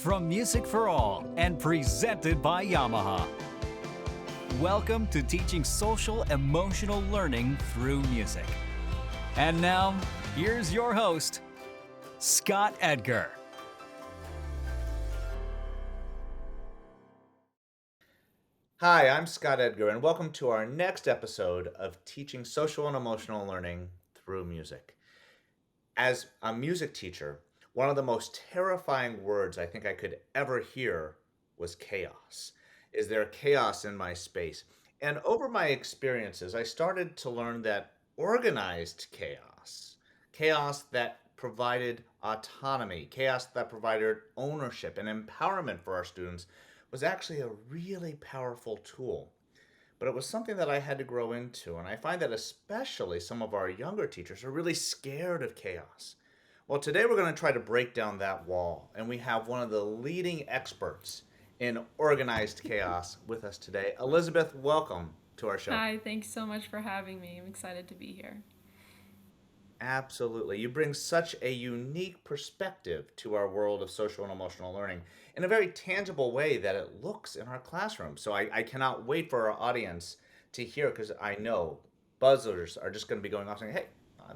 from Music for All and presented by Yamaha. Welcome to teaching social emotional learning through music. And now, here's your host, Scott Edgar. Hi, I'm Scott Edgar, and welcome to our next episode of Teaching Social and Emotional Learning Through Music. As a music teacher, one of the most terrifying words I think I could ever hear was chaos. Is there chaos in my space? And over my experiences, I started to learn that organized chaos that provided autonomy, chaos that provided ownership and empowerment for our students, was actually a really powerful tool. But it was something that I had to grow into, and I find that especially some of our younger teachers are really scared of chaos. Well, today we're going to try to break down that wall, and we have one of the leading experts in organized chaos with us today. Elizabeth, welcome to our show. Hi, thanks so much for having me. I'm excited to be here. Absolutely. You bring such a unique perspective to our world of social and emotional learning in a very tangible way that it looks in our classroom. So I cannot wait for our audience to hear because I know buzzers are just going to be going off saying, hey,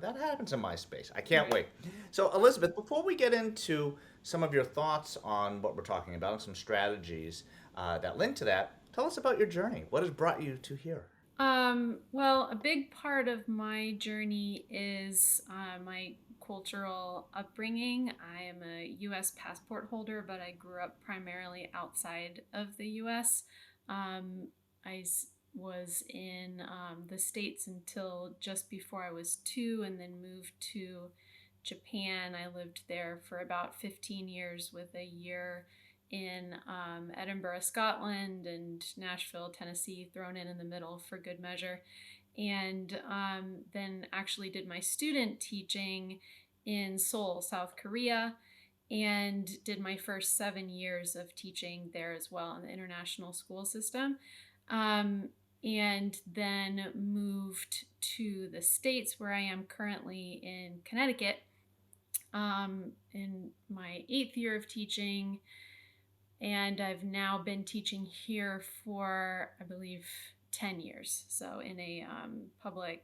that happens in my space. I can't Right. wait. So, Elizabeth, before we get into some of your thoughts on what we're talking about and some strategies that link to that, tell us about your journey. What has brought you to here? Well, a big part of my journey is my cultural upbringing. I am a U.S. passport holder, but I grew up primarily outside of the U.S. Was in the States until just before I was 2, and then moved to Japan. I lived there for about 15 years with a year in Edinburgh, Scotland, and Nashville, Tennessee, thrown in the middle for good measure. And then actually did my student teaching in Seoul, South Korea, and did my first 7 years of teaching there as well in the international school system. And then moved to the States, where I am currently in Connecticut, in my 8th year of teaching, and I've now been teaching here for, I believe, 10 years. So in a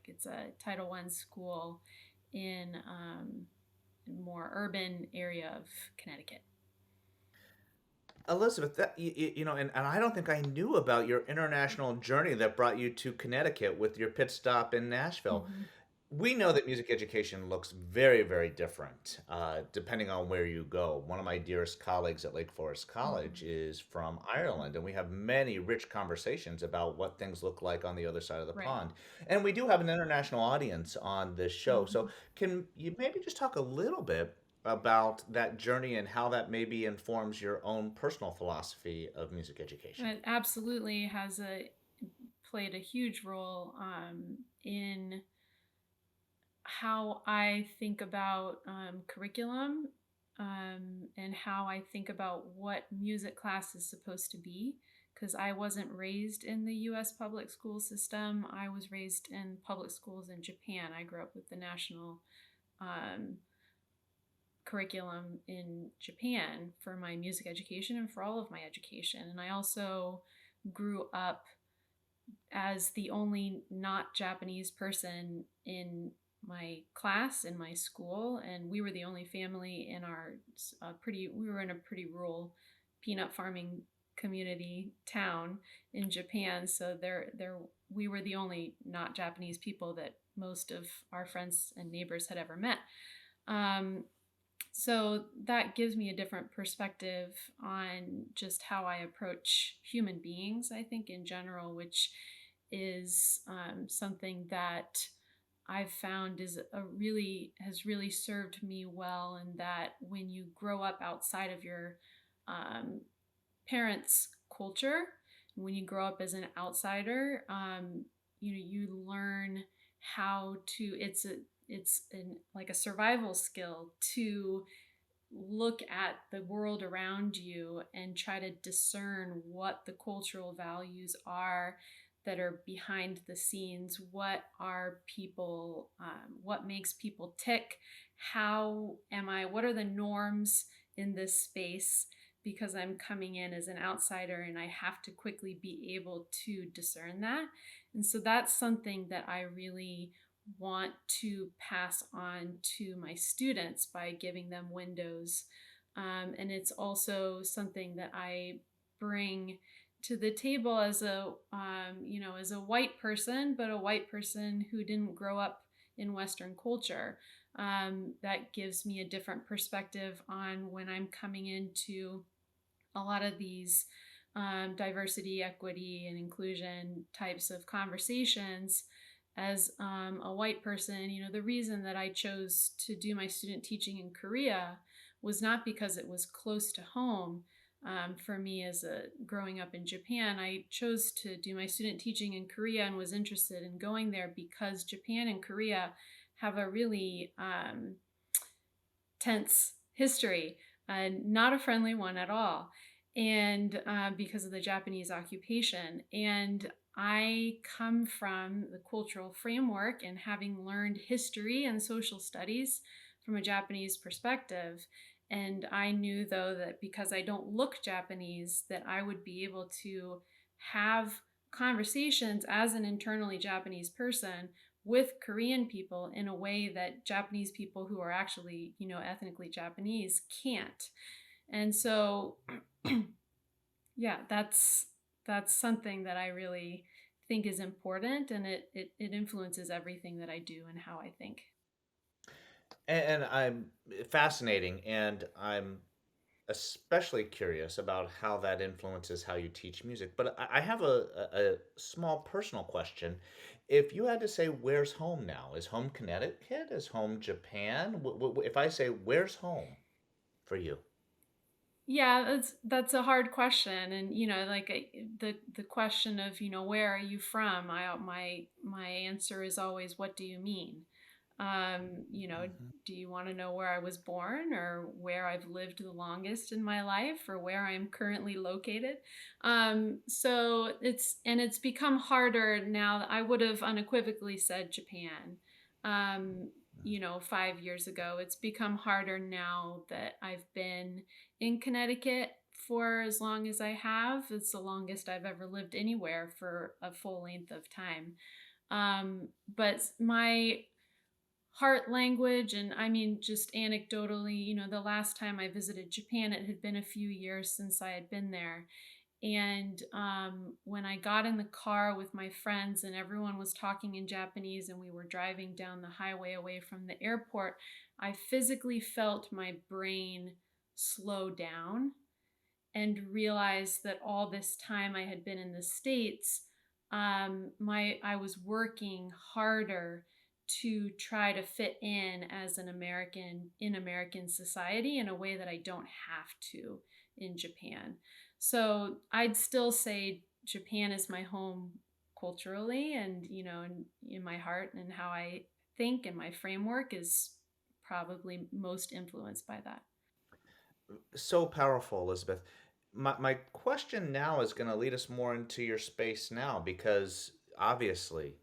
it's a Title I school in a more urban area of Connecticut. Elizabeth, and I don't think I knew about your international journey that brought you to Connecticut with your pit stop in Nashville. Mm-hmm. We know that music education looks very, very different depending on where you go. One of my dearest colleagues at Lake Forest Mm-hmm. College is from Ireland, and we have many rich conversations about what things look like on the other side of the Right. pond. And we do have an international audience on this show. Mm-hmm. So, can you maybe just talk a little bit about that journey and how that maybe informs your own personal philosophy of music education? It absolutely played a huge role in how I think about curriculum, and how I think about what music class is supposed to be. Because I wasn't raised in the US public school system, I was raised in public schools in Japan. I grew up with the national um, curriculum in Japan for my music education and for all of my education. And I also grew up as the only not Japanese person in my class in my school, and we were the only family in our we were in a pretty rural peanut farming community town in Japan. So there we were the only not Japanese people that most of our friends and neighbors had ever met. Um, so that gives me a different perspective on just how I approach human beings, I think, in general, which is something that I've found has really served me well. And that when you grow up outside of your um, parents' culture, when you grow up as an outsider, you learn how to. Like a survival skill to look at the world around you and try to discern what the cultural values are that are behind the scenes. What makes people tick? What are the norms in this space because I'm coming in as an outsider and I have to quickly be able to discern that. And so that's something that I really want to pass on to my students by giving them windows. And it's also something that I bring to the table as as a white person, but a white person who didn't grow up in Western culture. That gives me a different perspective on when I'm coming into a lot of these diversity, equity, and inclusion types of conversations. As a white person, the reason that I chose to do my student teaching in Korea was not because it was close to home. For me, as a growing up in Japan, I chose to do my student teaching in Korea and was interested in going there because Japan and Korea have a really tense history, not a friendly one at all, and because of the Japanese occupation. And I come from the cultural framework and having learned history and social studies from a Japanese perspective. And I knew, though, that because I don't look Japanese, that I would be able to have conversations as an internally Japanese person with Korean people in a way that Japanese people who are actually, ethnically Japanese can't. And so, yeah, that's something that I really think is important, and it influences everything that I do and how I think. And I'm fascinating, and I'm especially curious about how that influences how you teach music. But I have a small personal question. If you had to say, where's home now? Is home Connecticut? Is home Japan? If I say, where's home for you? Yeah, that's a hard question, and the question of where are you from? My answer is always, what do you mean? Hmm. Do you want to know where I was born, or where I've lived the longest in my life, or where I'm currently located? So it's become harder now. I would have unequivocally said Japan. Um, 5 years ago. It's become harder now that I've been in Connecticut for as long as I have. It's the longest I've ever lived anywhere for a full length of time. But my heart language, and I mean, just anecdotally, the last time I visited Japan, it had been a few years since I had been there. And when I got in the car with my friends and everyone was talking in Japanese and we were driving down the highway away from the airport, I physically felt my brain slow down and realized that all this time I had been in the States, my I was working harder to try to fit in as an American in American society in a way that I don't have to in Japan. So I'd still say Japan is my home culturally, and in my heart, and how I think, and my framework is probably most influenced by that. So powerful, Elizabeth. My question now is going to lead us more into your space now, because obviously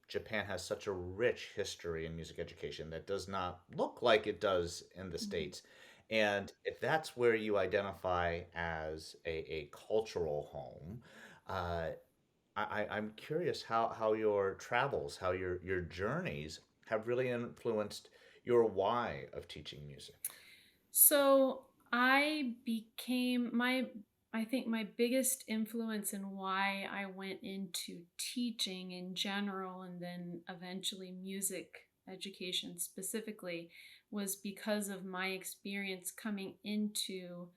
Japan has such a rich history in music education that does not look like it does in the Mhm. States. And if that's where you identify as a cultural home, uh, I'm curious how your travels, how your journeys have really influenced your why of teaching music. So I became I think my biggest influence in why I went into teaching in general, and then eventually music education specifically, was because of my experience coming into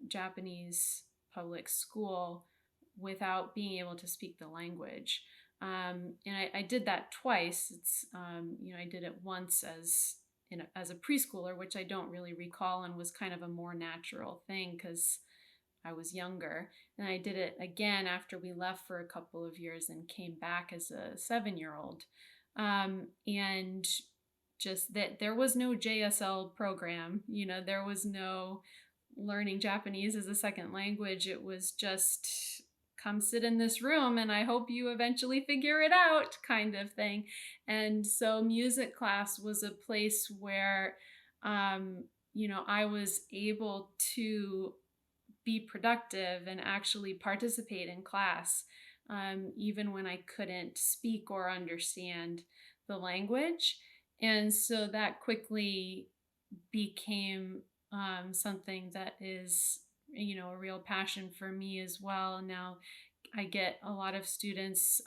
Japanese public school without being able to speak the language. And I did that twice. I did it once as a preschooler, which I don't really recall, and was kind of a more natural thing because I was younger. And I did it again after we left for a couple of years and came back as a 7-year old. And just that there was no JSL program, there was no learning Japanese as a second language. It was just, come sit in this room and I hope you eventually figure it out, kind of thing. And so music class was a place where I was able to be productive and actually participate in class, even when I couldn't speak or understand the language. And so that quickly became something that is, a real passion for me as well. Now I get a lot of students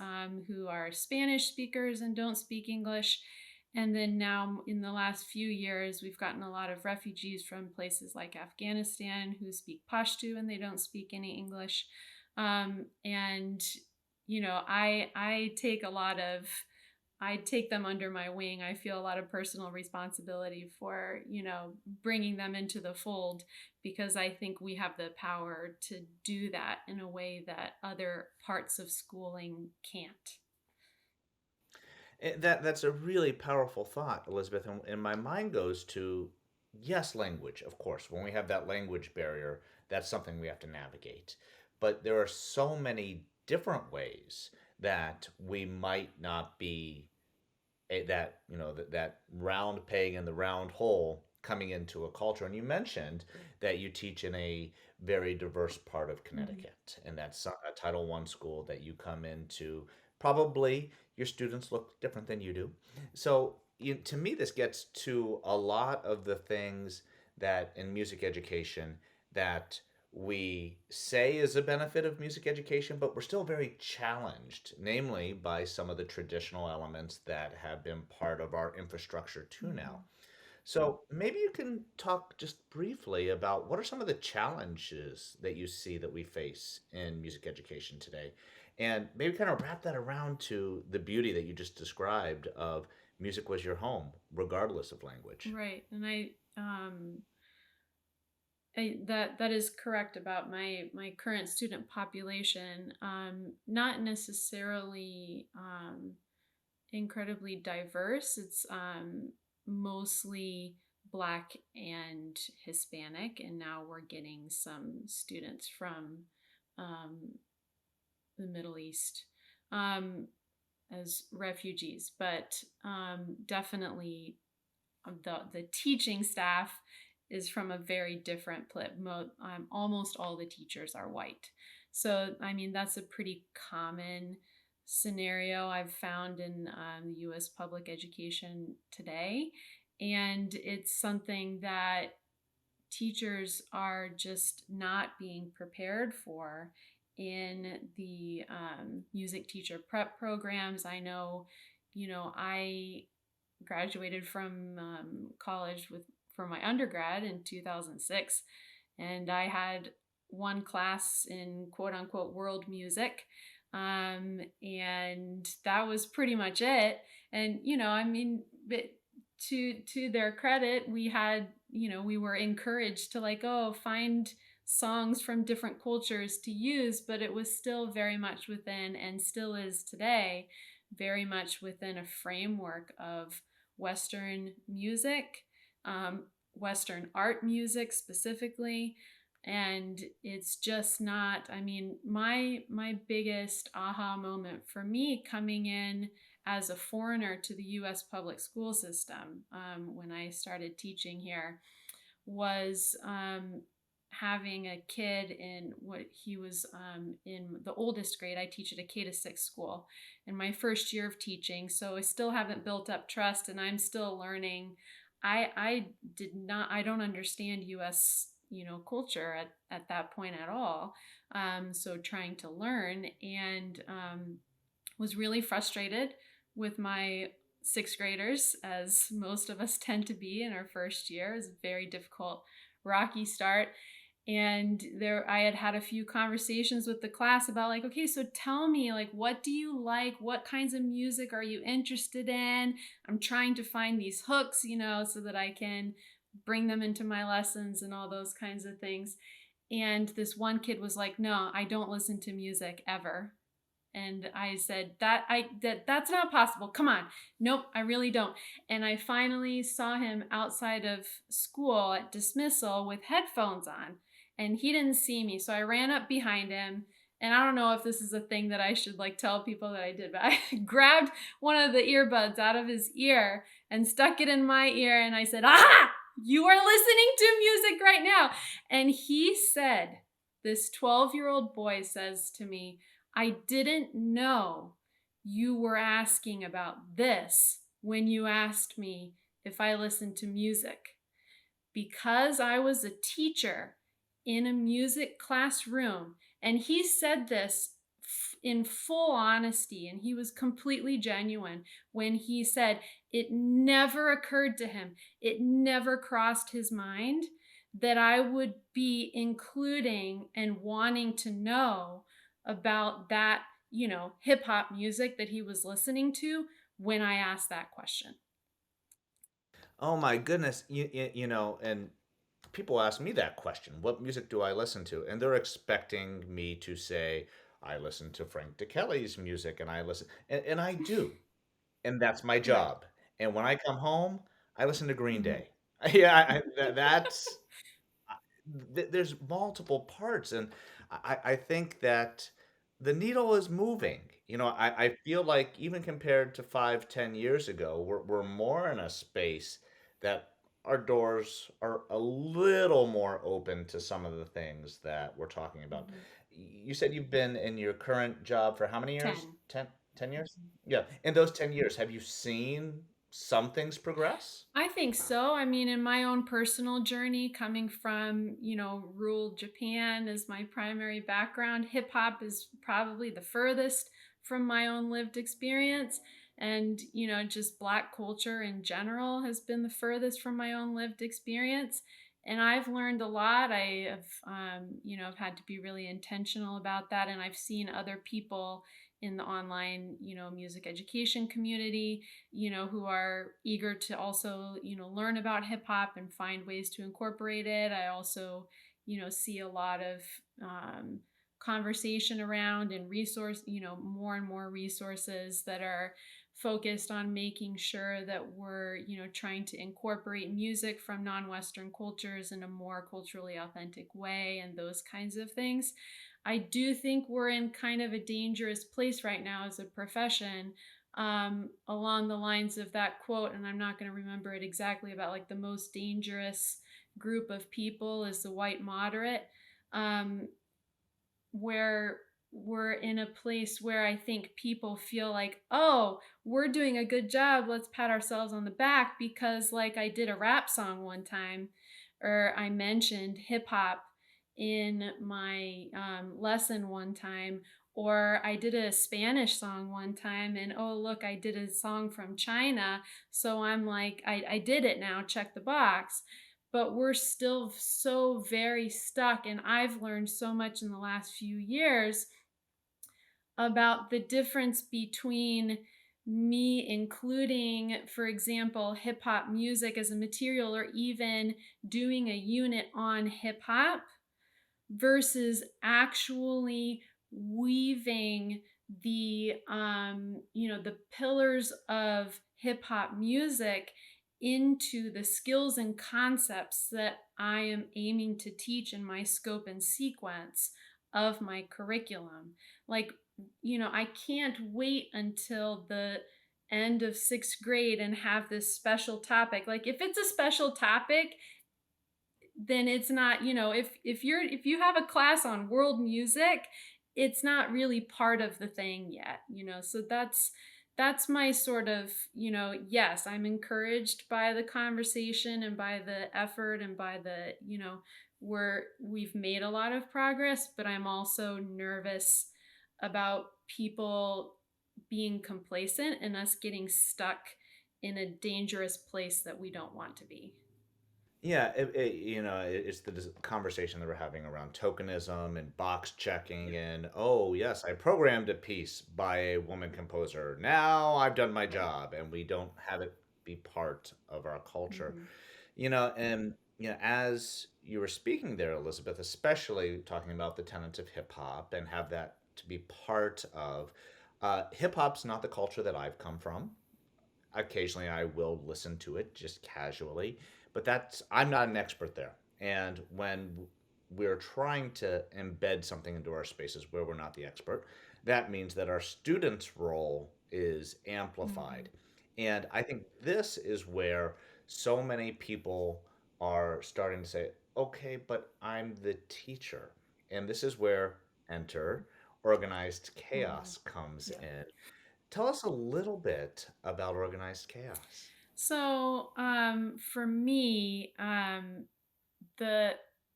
who are Spanish speakers and don't speak English. And then now, in the last few years, we've gotten a lot of refugees from places like Afghanistan who speak Pashto and they don't speak any English. And I take them under my wing. I feel a lot of personal responsibility for, bringing them into the fold, because I think we have the power to do that in a way that other parts of schooling can't. That's a really powerful thought, Elizabeth. And my mind goes to, yes, language, of course. When we have that language barrier, that's something we have to navigate. But there are so many different ways that we might not be that round peg in the round hole coming into a culture. And you mentioned that you teach in a very diverse part of Mhm. Connecticut, and that's a Title I school that you come into. Probably your students look different than you do. So to me, this gets to a lot of the things that in music education that we say is a benefit of music education, but we're still very challenged, namely by some of the traditional elements that have been part of our infrastructure too now. Mhm. So maybe you can talk just briefly about what are some of the challenges that you see that we face in music education today, and maybe kind of wrap that around to the beauty that you just described of music was your home, regardless of language. Right. And that is correct about my current student population. Not necessarily incredibly diverse. It's mostly Black and Hispanic, and now we're getting some students from um, the Middle East as refugees. But definitely, the teaching staff is from a very different almost all the teachers are white. So I mean, that's a pretty common scenario I've found in the U.S. public education today, and it's something that teachers are just not being prepared for in the music teacher prep programs. I know, I graduated from college for my undergrad in 2006, and I had one class in quote unquote world music, and that was pretty much it. And I mean, but to their credit, we had, we were encouraged to, like, oh, find songs from different cultures to use, but it was still very much within, and still is today, very much within a framework of Western music, Western art music specifically. And it's just not, I mean, my biggest aha moment for me coming in as a foreigner to the US public school system, when I started teaching here, was having a kid in what he was in the oldest grade. I teach at a K-6 school in my first year of teaching, so I still haven't built up trust, and I'm still learning. I don't understand U.S. Culture at that point at all. So trying to learn, and was really frustrated with my sixth graders, as most of us tend to be in our first year. It was a very difficult, rocky start. And there, I had had a few conversations with the class about, like, okay, so tell me, like, what do you like? What kinds of music are you interested in? I'm trying to find these hooks, so that I can bring them into my lessons and all those kinds of things. And this one kid was like, no, I don't listen to music ever. And I said, that's not possible. Come on. Nope, I really don't. And I finally saw him outside of school at dismissal with headphones on, and he didn't see me. So I ran up behind him, and I don't know if this is a thing that I should, like, tell people that I did, but I grabbed one of the earbuds out of his ear and stuck it in my ear, and I said, "Ah!" You are listening to music right now. And he said, this 12-year-old boy says to me, I didn't know you were asking about this when you asked me if I listened to music. Because I was a teacher in a music classroom, and he said this in full honesty, and he was completely genuine when he said it never occurred to him, it never crossed his mind that I would be including and wanting to know about that, hip hop music that he was listening to when I asked that question. Oh my goodness. And people ask me that question, what music do I listen to? And they're expecting me to say, I listen to Frank DeKelly's music and I listen, and I do. And that's my Right. job. And when I come home, I listen to Green Mhm. Day. Yeah, that's there's multiple parts, and I think that the needle is moving. I feel like even compared to 5, 10 years ago, we're more in a space that our doors are a little more open to some of the things that we're talking about. Mhm. You said you've been in your current job for how many years? 10. 10 years? Mhm. Yeah. In those 10 years, have you seen some things progress? I think so. I mean, in my own personal journey, coming from, rural Japan as my primary background, hip hop is probably the furthest from my own lived experience. And, just Black culture in general has been the furthest from my own lived experience. And I've learned a lot. I have, I've had to be really intentional about that. And I've seen other people in the online, music education community, who are eager to also, learn about hip hop and find ways to incorporate it. I also, see a lot of conversation around and more and more resources that are focused on making sure that we're, trying to incorporate music from non-Western cultures in a more culturally authentic way and those kinds of things. I do think we're in kind of a dangerous place right now as a profession, along the lines of that quote, and I'm not going to remember it exactly, about like the most dangerous group of people is the white moderate, um, where we're in a place where I think people feel like, oh, we're doing a good job. Let's pat ourselves on the back because, like, I did a rap song one time, or I mentioned hip hop in my lesson one time, or I did a Spanish song one time, and oh, look, I did a song from China. So I'm like, I did it now, check the box. But we're still so very stuck. And I've learned so much in the last few years about the difference between me including, for example, hip hop music as a material, or even doing a unit on hip hop, versus actually weaving the pillars of hip hop music into the skills and concepts that I am aiming to teach in my scope and sequence of my curriculum. Like, I can't wait until the end of 6th grade and have this special topic. Like, if it's a special topic, then it's not, if you have a class on world music, it's not really part of the thing yet. So that's my sort of, yes, I'm encouraged by the conversation and by the effort and by the, we've made a lot of progress, but I'm also nervous about people being complacent and us getting stuck in a dangerous place that we don't want to be. Yeah, it's the conversation that we're having around tokenism and box checking, and oh yes, I programmed a piece by a woman composer. Now I've done my job, and we don't have it be part of our culture. Mm-hmm. And as you were speaking there, Elizabeth, especially talking about the tenets of hip hop and have that to be part of hip hop's not the culture that I've come from. Occasionally I will listen to it just casually, but I'm not an expert there. And when we're trying to embed something into our spaces where we're not the expert, that means that our students' role is Mm-hmm. amplified. And I think this is where so many people are starting to say, okay, but I'm the teacher. And this is where enter organized Mm, chaos comes yeah. in. Tell us a little bit about organized chaos. So, for me, the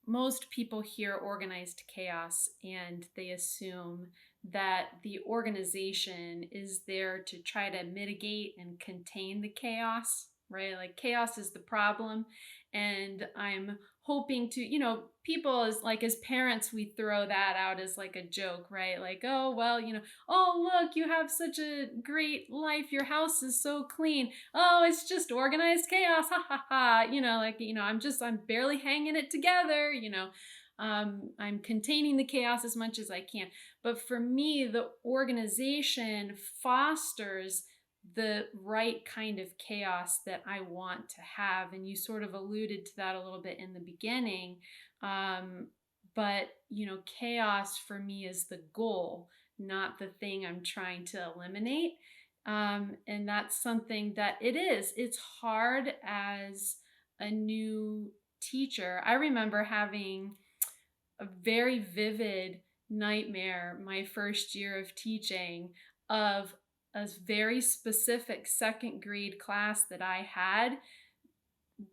most people hear organized chaos and they assume that the organization is there to try to mitigate and contain the chaos, right? Like chaos is the problem. And I'm hoping to, people as parents, we throw that out as like a joke, right? Like, oh, well, oh, look, you have such a great life. Your house is so clean. Oh, it's just organized chaos. Ha ha ha. I'm barely hanging it together. I'm containing the chaos as much as I can. But for me, the organization fosters the right kind of chaos that I want to have. And you sort of alluded to that a little bit in the beginning. Um, but, chaos for me is the goal, not the thing I'm trying to eliminate. And that's something that it's hard as a new teacher. I remember having a very vivid nightmare my first year of teaching of a very specific second grade class that I had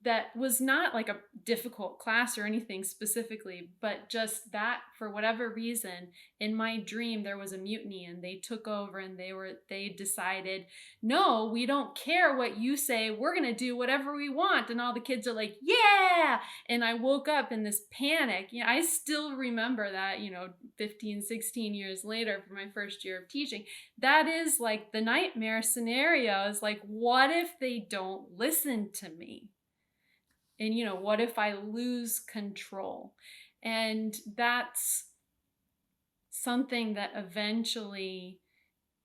that was not like a difficult class or anything specifically, but just that for whatever reason in my dream there was a mutiny and they took over and they decided, no, we don't care what you say, we're going to do whatever we want. And all the kids are like, yeah. And I woke up in this panic. I still remember that, 15, 16 years later for my first year of teaching. That is like the nightmare scenario is like, what if they don't listen to me? And what if I lose control? And that's something that eventually,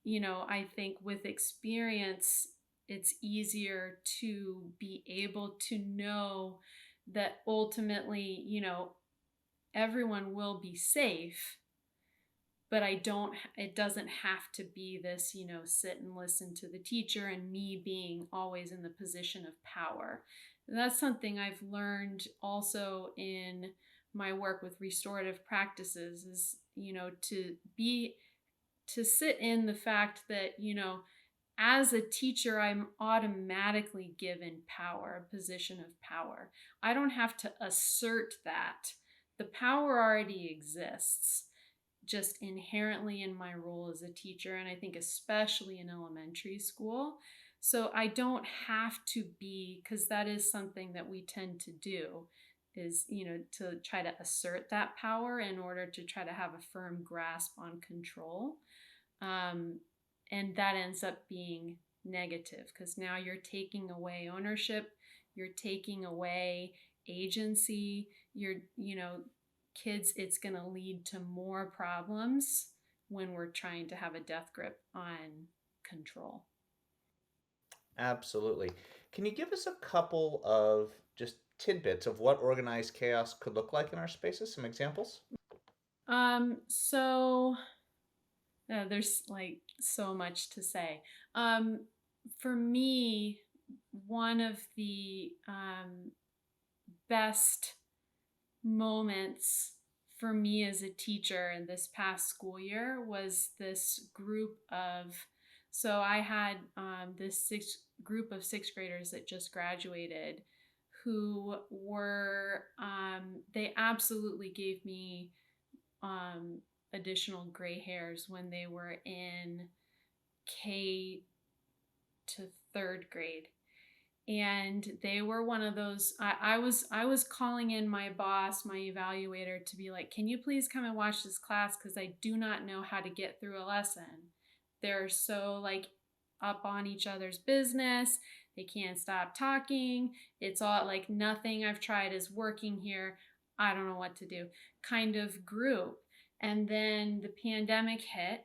I think with experience it's easier to be able to know that ultimately, everyone will be safe, but it doesn't have to be this, sit and listen to the teacher and me being always in the position of power. And that's something I've learned also in my work with restorative practices is, to sit in the fact that, as a teacher, I'm automatically given power, a position of power. I don't have to assert that. The power already exists just inherently in my role as a teacher, and I think especially in elementary school. So I don't have to be, because that is something that we tend to do, is, to try to assert that power in order to try to have a firm grasp on control. And that ends up being negative because now you're taking away ownership, you're taking away agency, kids, it's going to lead to more problems when we're trying to have a death grip on control. Absolutely. Can you give us a couple of just tidbits of what organized chaos could look like in our spaces? Some examples? So there's like so much to say. For me, one of the best moments for me as a teacher in this past school year was this group of, so I had this group of sixth graders that just graduated who were, they absolutely gave me additional gray hairs when they were in K to third grade. And they were one of those, I was calling in my boss, my evaluator, to be like, can you please come and watch this class, because I do not know how to get through a lesson. They're so like up on each other's business, they can't stop talking, it's all like nothing I've tried is working here, I don't know what to do kind of group. And then the pandemic hit,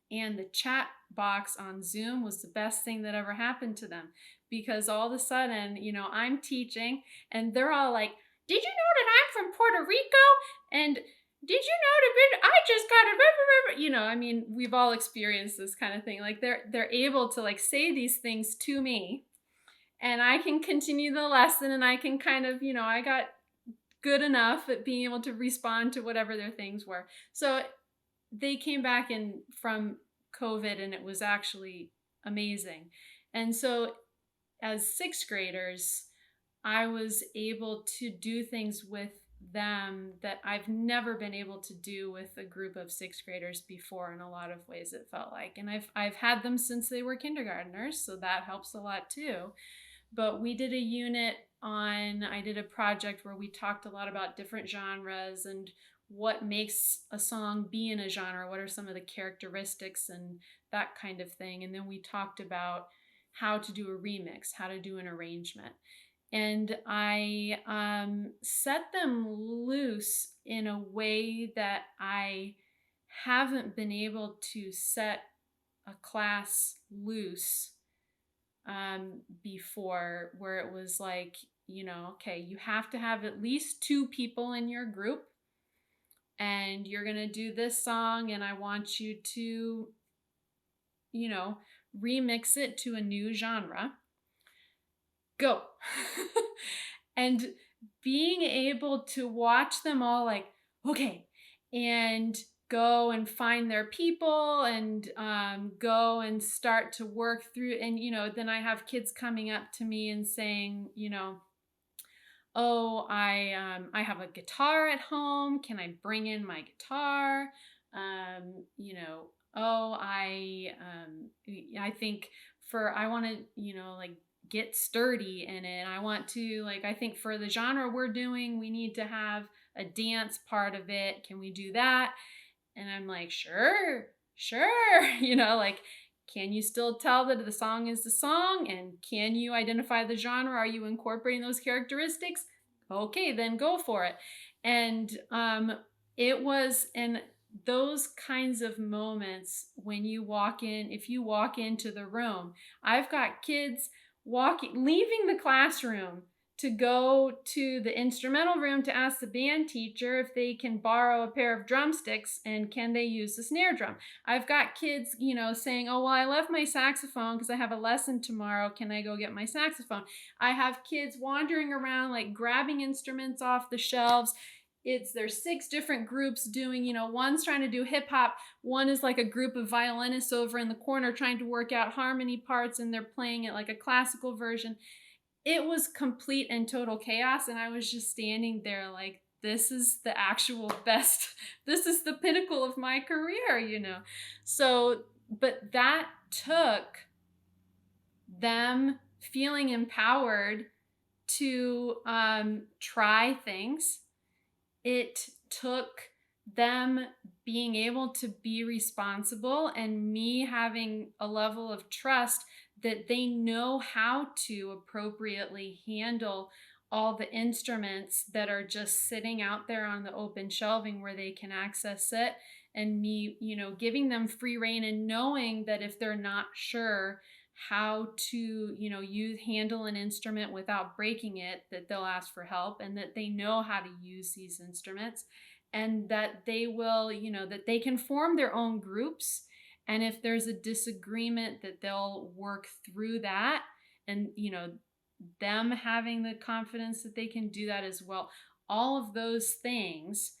and the chat box on Zoom was the best thing that ever happened to them, because all of a sudden, I'm teaching and they're all like, did you know that I'm from Puerto Rico? And did you know that I just got a, I mean, we've all experienced this kind of thing. Like they're able to like say these things to me. and I can continue the lesson, and I can kind of, I got good enough at being able to respond to whatever their things were. So they came back in from COVID, and it was actually amazing. And so as sixth graders, I was able to do things with them that I've never been able to do with a group of sixth graders before. In a lot of ways, it felt like, and I've had them since they were kindergartners, so that helps a lot too. But we did a unit on, I did a project where we talked a lot about different genres and what makes a song be in a genre, what are some of the characteristics and that kind of thing. And then we talked about how to do a remix, how to do an arrangement. And I set them loose in a way that I haven't been able to set a class loose before, where it was like, okay, you have to have at least two people in your group, and you're going to do this song, and I want you to, you know, remix it to a new genre. Go. And being able to watch them all like, okay, and go and find their people, and go and start to work through. And then I have kids coming up to me and saying, oh, I have a guitar at home, can I bring in my guitar? Oh, I think I want to, like, get sturdy in it. I want to, like, I think for the genre we're doing, we need to have a dance part of it. Can we do that? And I'm like, sure, sure. Like, can you still tell that the song is the song? And can you identify the genre? Are you incorporating those characteristics? Okay, then go for it. And it was, and those kinds of moments when you walk in, if you walk into the room, I've got kids leaving the classroom to go to the instrumental room to ask the band teacher if they can borrow a pair of drumsticks and can they use the snare drum. I've got kids, saying, oh, well, I left my saxophone because I have a lesson tomorrow. Can I go get my saxophone? I have kids wandering around, like, grabbing instruments off the shelves. There's 6 different groups doing, one's trying to do hip hop, one is like a group of violinists over in the corner trying to work out harmony parts, and they're playing it like a classical version. It was complete and total chaos, and I was just standing there like, this is the actual best, this is the pinnacle of my career. So, but that took them feeling empowered to try things. It took them being able to be responsible, and me having a level of trust that they know how to appropriately handle all the instruments that are just sitting out there on the open shelving where they can access it, and me, giving them free rein and knowing that if they're not sure how to, handle an instrument without breaking it, that they'll ask for help, and that they know how to use these instruments, and that they will, that they can form their own groups. And if there's a disagreement, that they'll work through that, and, them having the confidence that they can do that as well. All of those things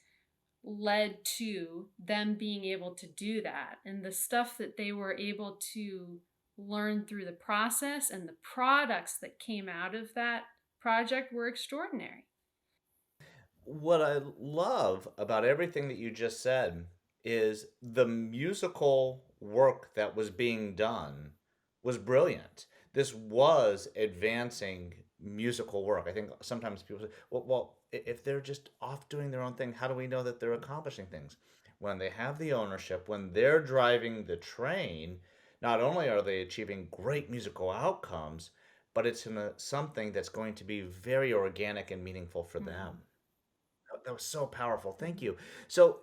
led to them being able to do that. And the stuff that they were able to learn through the process and the products that came out of that project were extraordinary. What I love about everything that you just said is the musical work that was being done was brilliant. This was advancing musical work. I think sometimes people say, well, if they're just off doing their own thing, how do we know that they're accomplishing things? When they have the ownership, when they're driving the train, not only are they achieving great musical outcomes, but it's in something that's going to be very organic and meaningful for Mm-hmm. them. That was so powerful. Thank you. So,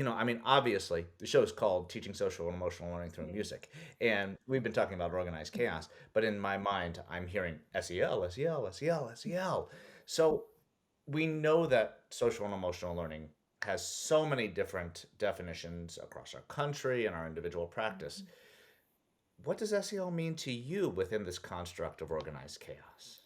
I mean, obviously, the show is called Teaching Social and Emotional Learning Through Yeah. Music. And we've been talking about organized chaos, but in my mind, I'm hearing SEL, SEL, SEL, SEL. So, we know that social and emotional learning has so many different definitions across our country and our individual practice. What does SEL mean to you within this construct of organized chaos?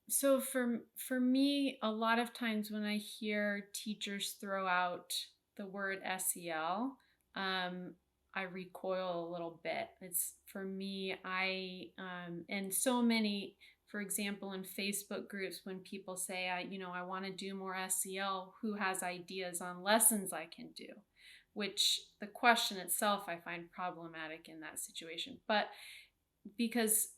So for me, a lot of times when I hear teachers throw out the word SEL, I recoil a little bit. It's for me, and so many, for example, in Facebook groups, when people say, I want to do more SEL, who has ideas on lessons I can do? Which the question itself I find problematic in that situation. But because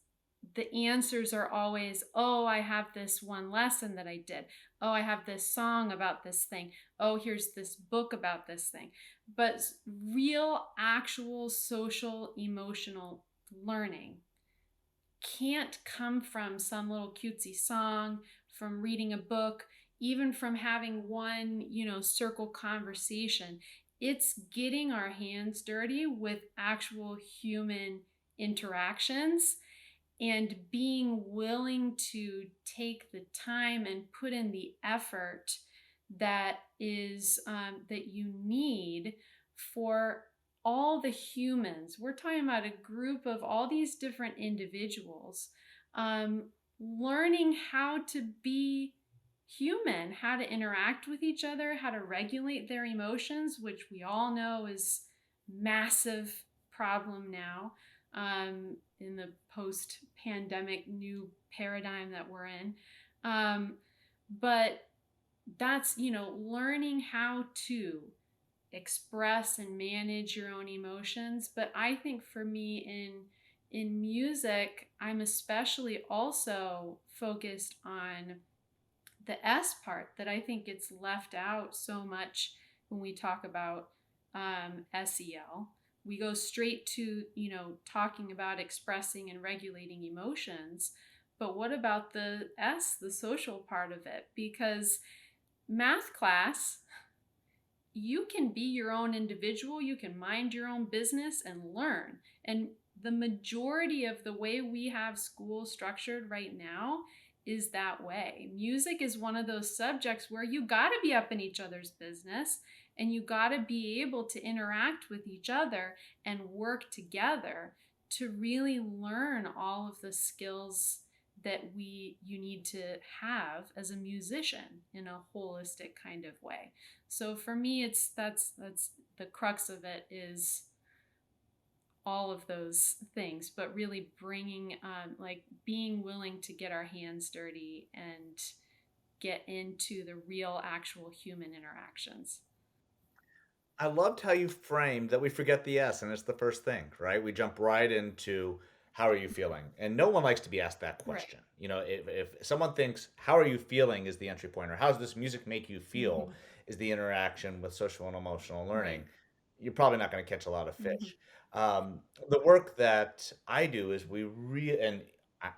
the answers are always, oh, I have this one lesson that I did. Oh, I have this song about this thing. Oh, here's this book about this thing. But real, actual social, emotional learning can't come from some little cutesy song, from reading a book, even from having one, circle conversation. It's getting our hands dirty with actual human interactions and being willing to take the time and put in the effort that you need for all the humans. We're talking about a group of all these different individuals, um, learning how to be human, how to interact with each other, how to regulate their emotions, which we all know is massive problem now, in the post-pandemic new paradigm that we're in. But that's, learning how to express and manage your own emotions. But I think for me in music, I'm especially also focused on the S part that I think gets left out so much when we talk about SEL. We go straight to, talking about expressing and regulating emotions. But what about the S, the social part of it? Because math class, you can be your own individual, you can mind your own business and learn. And the majority of the way we have school structured right now is that way. Music is one of those subjects where you got to be up in each other's business and you got to be able to interact with each other and work together to really learn all of the skills that you need to have as a musician in a holistic kind of way. So for me, it's that's the crux of it, is all of those things, but really bringing, like being willing to get our hands dirty and get into the real, actual human interactions. I loved how you framed that we forget the S and it's the first thing, right? We jump right into how are you feeling? And no one likes to be asked that Right. question. If someone thinks, how are you feeling is the entry point, or how does this music make you feel Mm-hmm. is the interaction with social and emotional learning, Right. you're probably not going to catch a lot of Mm-hmm. fish. The work that I do is and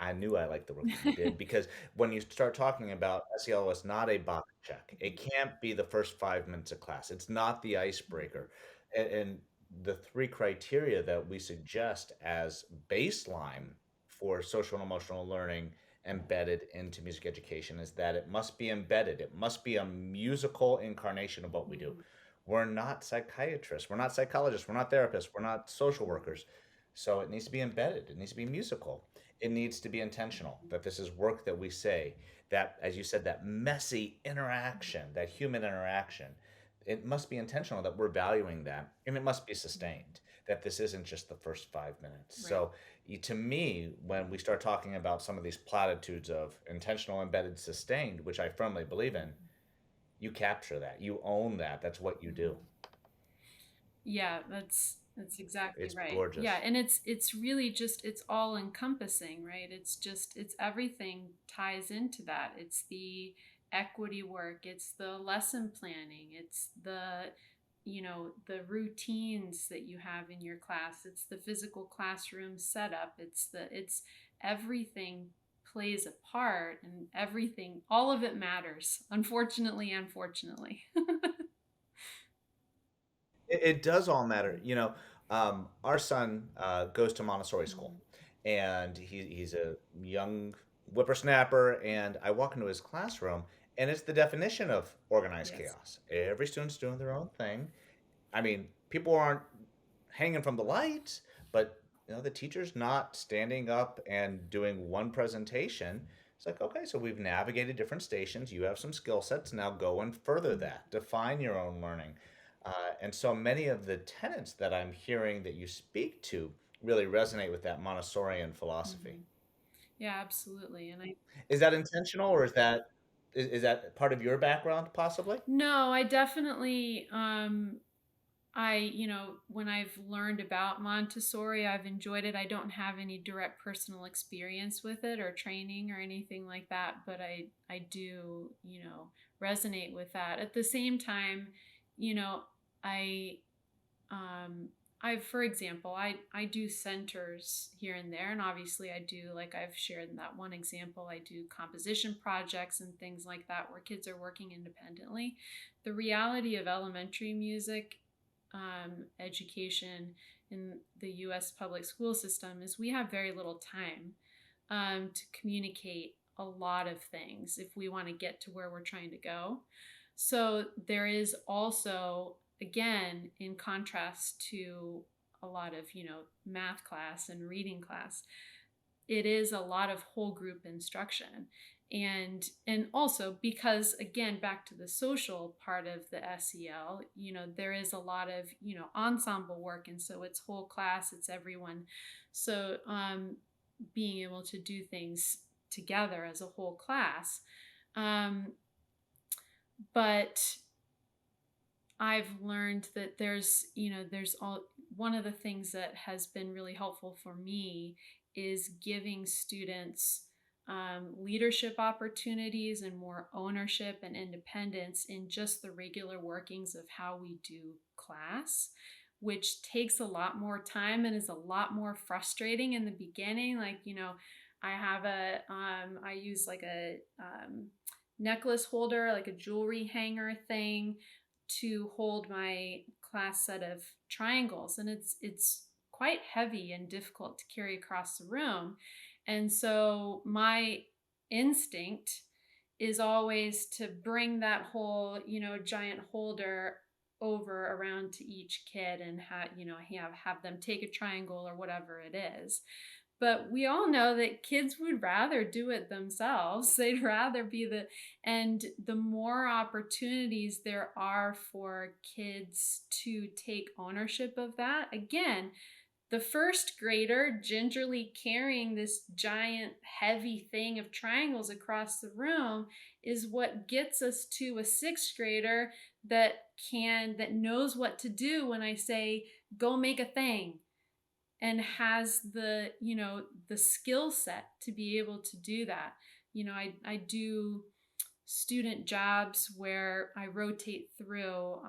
I knew I liked the work that you did because when you start talking about SEL, it's not a box check. It can't be the first 5 minutes of class. It's not the icebreaker. And the three criteria that we suggest as baseline for social and emotional learning embedded into music education is that it must be embedded. It must be a musical incarnation of what we do. Mm-hmm. We're not psychiatrists. We're not psychologists. We're not therapists. We're not social Mm-hmm. workers. So it needs to be embedded. It needs to be musical. It needs to be intentional, that this is work that we say, that, as you said, that messy interaction, that human interaction, it must be intentional that we're valuing that, and it must be sustained, that this isn't just the first 5 minutes. Right. So, to me, when we start talking about some of these platitudes of intentional, embedded, sustained, which I firmly believe in, you capture that, you own that. That's what you do. Mm-hmm. Yeah, that's exactly It's right. Yeah, gorgeous. and it's really just, it's all encompassing, right? It's everything ties into that. It's the equity work, it's the lesson planning, it's the routines that you have in your class, it's the physical classroom setup, it's everything plays a part, and everything, all of it matters, unfortunately and fortunately. It does all matter. Our son goes to Montessori school, Mhm. and he's a young whippersnapper. And I walk into his classroom, and it's the definition of organized Yes. chaos. Every student's doing their own thing. I mean, people aren't. hanging from the light, but the teacher's not standing up and doing one presentation. It's like, okay, so we've navigated different stations. You have some skill sets. Now go and further that. Define your own learning. And so many of the tenets that I'm hearing that you speak to really resonate with that Montessorian philosophy. Mhm. Yeah, absolutely. And I Is that intentional, or is that part of your background possibly? no, I definitely when I've learned about Montessori, I've enjoyed it. I don't have any direct personal experience with it or training or anything like that, but I do, resonate with that. At the same time, you know, I um for example, I do centers here and there, and obviously I do, like I've shared in that one example, I do composition projects and things like that where kids are working independently. The reality of elementary music education in the US public school system is we have very little time to communicate a lot of things if we want to get to where we're trying to go. So there is also, again, in contrast to a lot of, math class and reading class, it is a lot of whole group instruction. And also because, again, back to the social part of the SEL, there is a lot of, ensemble work, and so it's whole class, it's everyone. So being able to do things together as a whole class. um, but I've learned that there's all one of the things that has been really helpful for me is giving students leadership opportunities and more ownership and independence in just the regular workings of how we do class, which takes a lot more time and is a lot more frustrating in the beginning. Like, I use like a necklace holder, like a jewelry hanger thing to hold my class set of triangles, and it's quite heavy and difficult to carry across the room. And so my instinct is always to bring that whole, giant holder over around to each kid and have them take a triangle or whatever it is. But we all know that kids would rather do it themselves. They'd rather be and the more opportunities there are for kids to take ownership of that, again, the first grader gingerly carrying this giant heavy thing of triangles across the room is what gets us to a sixth grader that knows what to do when I say, go make a thing, and has the skill set to be able to do that. I do student jobs where I rotate through,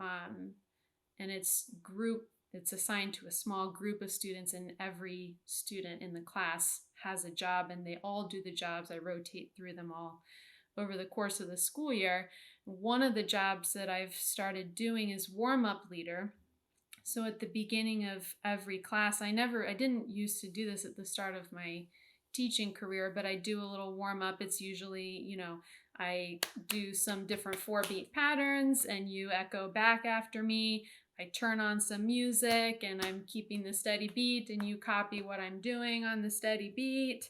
and it's assigned to a small group of students, and every student in the class has a job and they all do the jobs. I rotate through them all over the course of the school year. One of the jobs that I've started doing is warm-up leader. So at the beginning of every class, I didn't used to do this at the start of my teaching career, but I do a little warm up. It's usually, I do some different 4-beat patterns and you echo back after me. I turn on some music and I'm keeping the steady beat and you copy what I'm doing on the steady beat.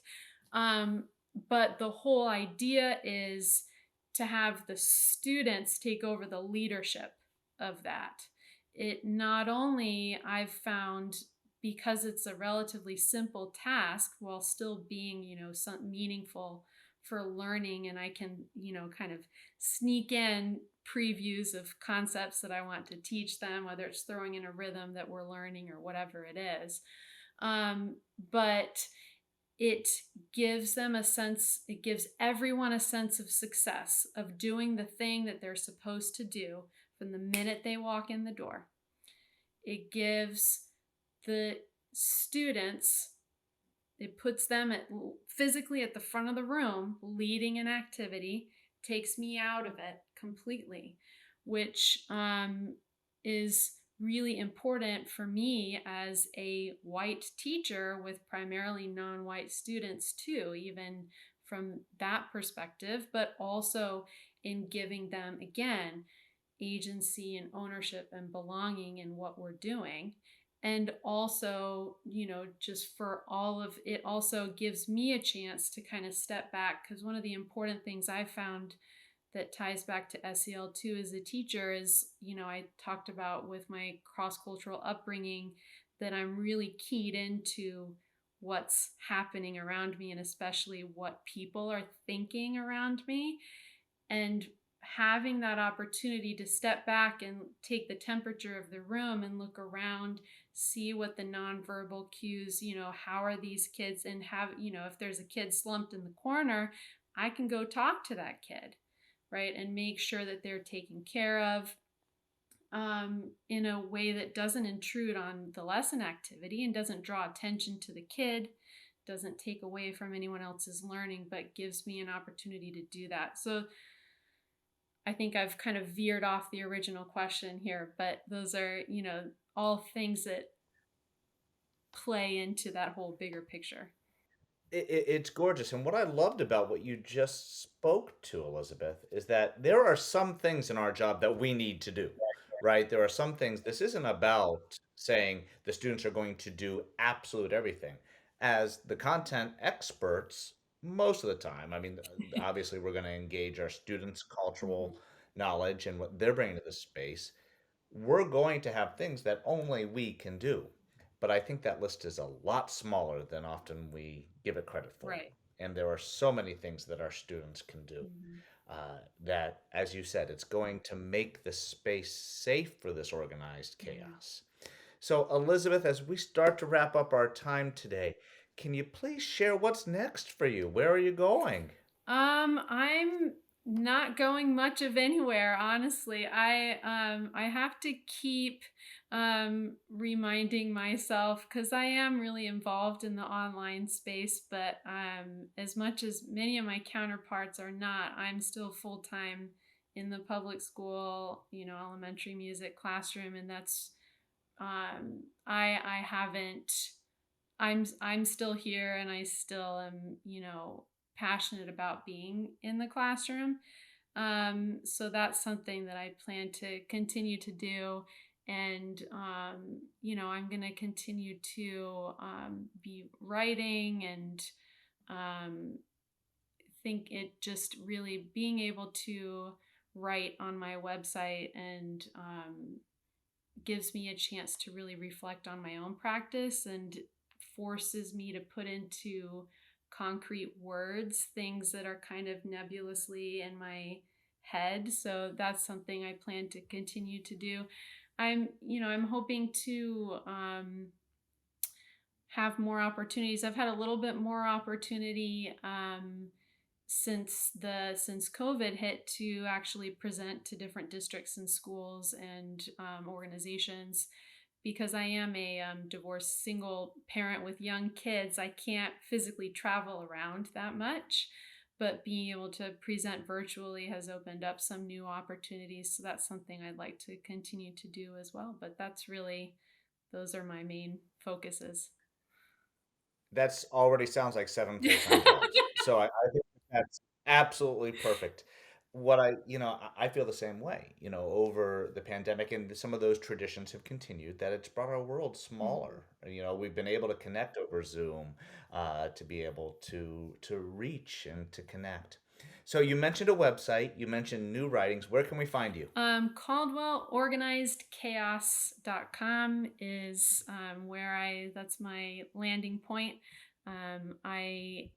But the whole idea is to have the students take over the leadership of that. It not only, I've found, because it's a relatively simple task while still being, some meaningful for learning, and I can, kind of sneak in previews of concepts that I want to teach them, whether it's throwing in a rhythm that we're learning or whatever it is. But it gives everyone a sense of success of doing the thing that they're supposed to do from the minute they walk in the door. It gives the students, it puts them physically at the front of the room leading an activity, takes me out of it completely, which is really important for me as a white teacher with primarily non-white students too, even from that perspective, but also in giving them, again, agency and ownership and belonging in what we're doing. And also, just for all of it, also gives me a chance to kind of step back, because one of the important things I found that ties back to SEL too as a teacher is, I talked about with my cross cultural upbringing that I'm really keyed into what's happening around me, and especially what people are thinking around me. And having that opportunity to step back and take the temperature of the room and look around, see what the nonverbal cues, how are these kids, and have, if there's a kid slumped in the corner, I can go talk to that kid, right? And make sure that they're taken care of, in a way that doesn't intrude on the lesson activity and doesn't draw attention to the kid, doesn't take away from anyone else's learning, but gives me an opportunity to do that. So I think I've kind of veered off the original question here, but those are, all things that play into that whole bigger picture. It's gorgeous. And what I loved about what you just spoke to, Elizabeth, is that there are some things in our job that we need to do, right? There are some things, this isn't about saying the students are going to do absolute everything. As the content experts, most of the time, I mean, obviously, we're going to engage our students' Mhm. cultural knowledge and what they're bringing to the space. We're going to have things that only we can do. But I think that list is a lot smaller than often we give it credit for. Right. And there are so many things that our students can do Mhm. that, as you said, it's going to make the space safe for this organized Mhm. chaos. So, Elizabeth, as we start to wrap up our time today, can you please share what's next for you? Where are you going? I'm not going much of anywhere, honestly. I have to keep reminding myself, because I am really involved in the online space, but as much as many of my counterparts are not, I'm still full time in the public school, elementary music classroom, and that's I haven't I'm still here, and I still am, passionate about being in the classroom. So that's something that I plan to continue to do. And, I'm going to continue to be writing, and um, think it just really being able to write on my website, and gives me a chance to really reflect on my own practice, and forces me to put into concrete words things that are kind of nebulously in my head. So that's something I plan to continue to do. I'm hoping to have more opportunities. I've had a little bit more opportunity since COVID hit, to actually present to different districts and schools and organizations, because I am a divorced single parent with young kids. I can't physically travel around that much, but being able to present virtually has opened up some new opportunities. So that's something I'd like to continue to do as well. But those are my main focuses. That's already sounds like 7 full-time jobs. So I think that's absolutely perfect. What I feel the same way, over the pandemic, and some of those traditions have continued, that it's brought our world Mhm. smaller. We've been able to connect over Zoom, to be able to reach and to connect. So you mentioned a website, you mentioned new writings. Where can we find you? CaldwellOrganizedChaos.com is that's my landing point. I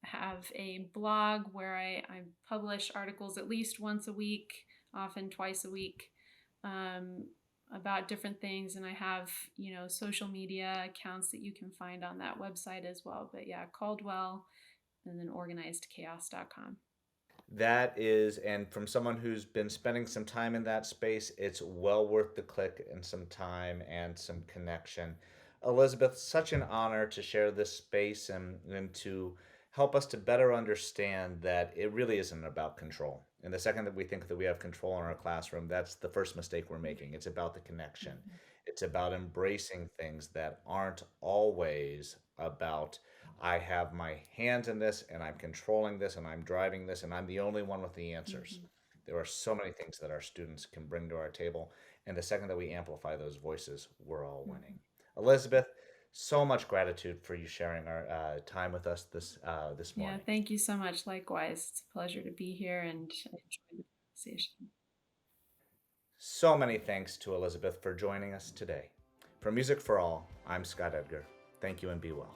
have a blog where I publish articles at least once a week, often twice a week, um, about different things. And I have, social media accounts that you can find on that website as well. But yeah, Caldwell, and then organizedchaos.com. That is, and from someone who's been spending some time in that space, it's well worth the click and some time and some connection. Elizabeth, such an honor to share this space and to help us to better understand that it really isn't about control. And the second that we think that we have control in our classroom, that's the first mistake we're making. It's about the connection. Mhm. It's about embracing things that aren't always about I have my hands in this and I'm controlling this and I'm driving this and I'm the only one with the answers. Mhm. There are so many things that our students can bring to our table. And the second that we amplify those voices, we're all winning. Mhm. Elizabeth, so much gratitude for you sharing our time with us this Yeah, morning. thank you so much. Likewise, it's a pleasure to be here and I enjoy the conversation. So many thanks to Elizabeth for joining us today. For Music for All, I'm Scott Edgar. Thank you and be well.